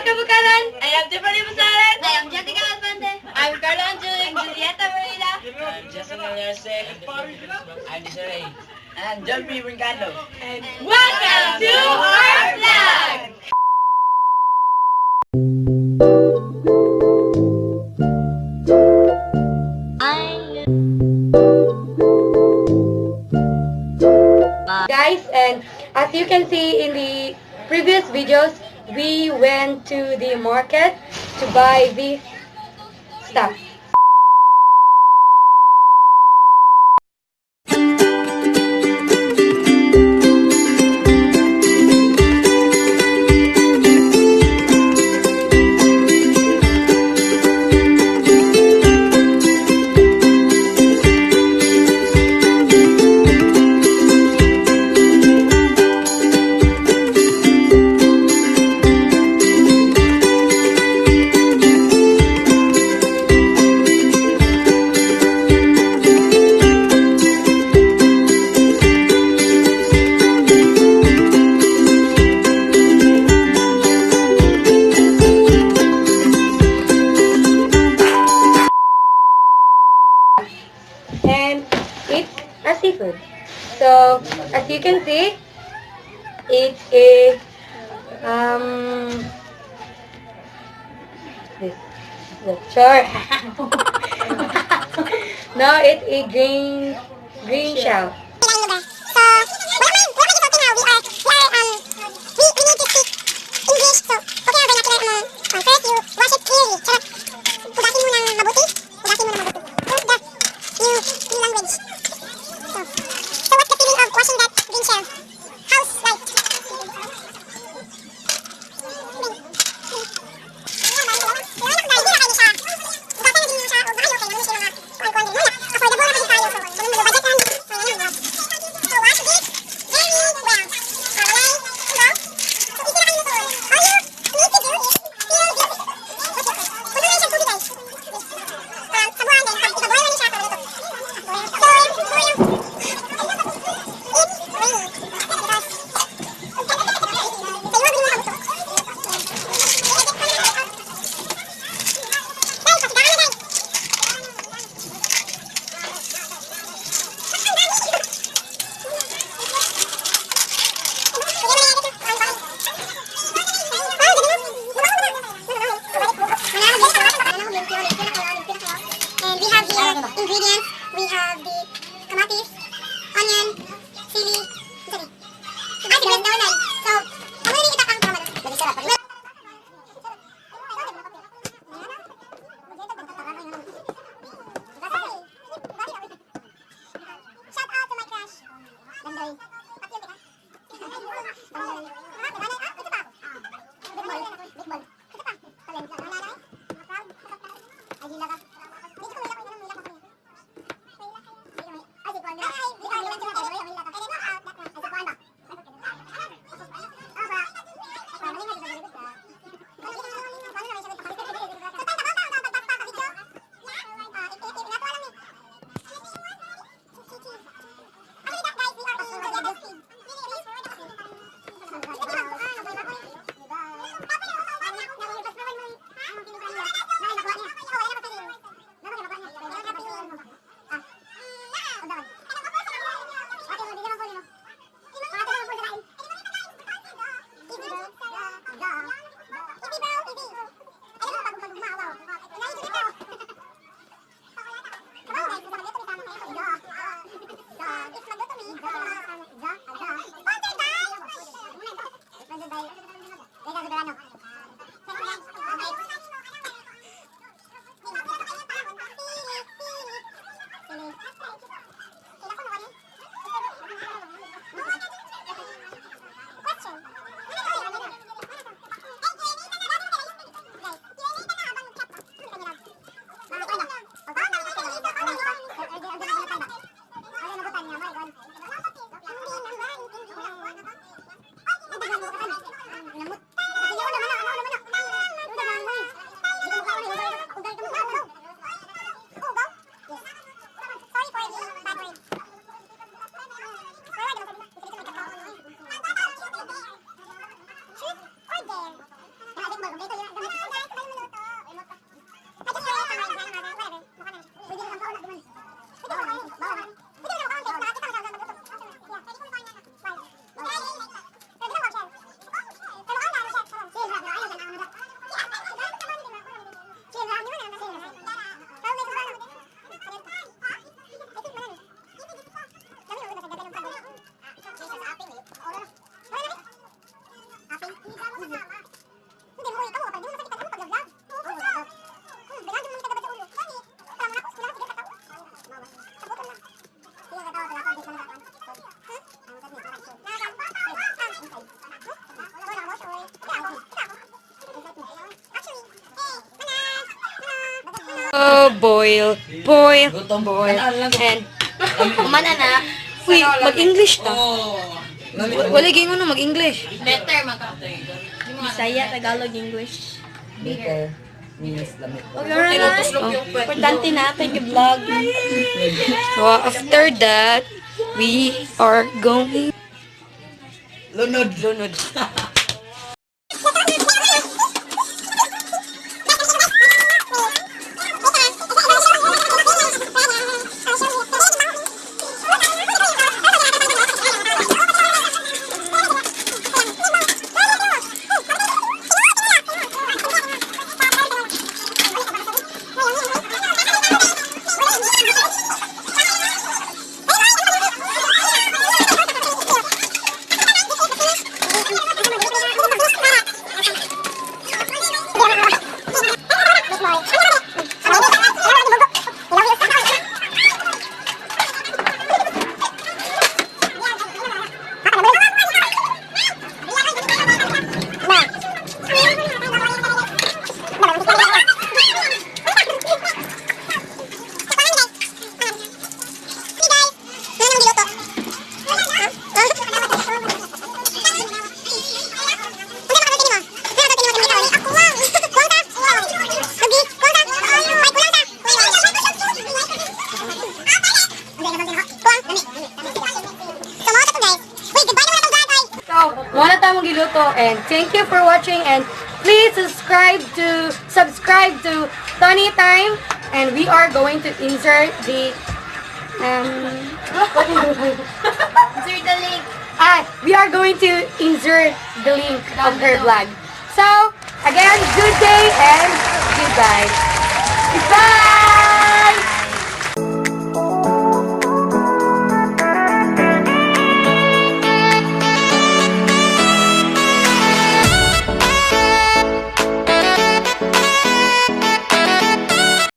Kabukalan. I am Tiffany Musalan. I am Jessica Alfante. I'm Carla Julieta Marina. I'm Jessica Yarse. I'm Desiree. And John B. Rincado. And welcome to our vlog! Guys, and as you can see in the previous videos, we went to the market to buy this stuff. And it's a seafood. So as you can see, it's a this the char. No, it's a green shell. Ingredients, we have the kamatis, onion, sili, sorry. Ah, si Grace daw na. So, ano rin kita kang trauma doon? Lagi sarap. Shout out to my crush. Landoy. Big ball. Ito pa. Talent. Ay, gila ka. So, boil, Gutom. boil, and Kumana na. uy, mag-English ta. Oh. Wala gingon no mag-English. Better maka. Bisaya, Tagalog, English. Bitter means lamig. Importante natin yung vlog. So, after that, we are going Lunod. lunod. Wala tayong giluto, and thank you for watching, and please subscribe to Tony Time, and we are going to insert the Insert the link. we are going to insert the link of her vlog. So again, good day and goodbye. Goodbye.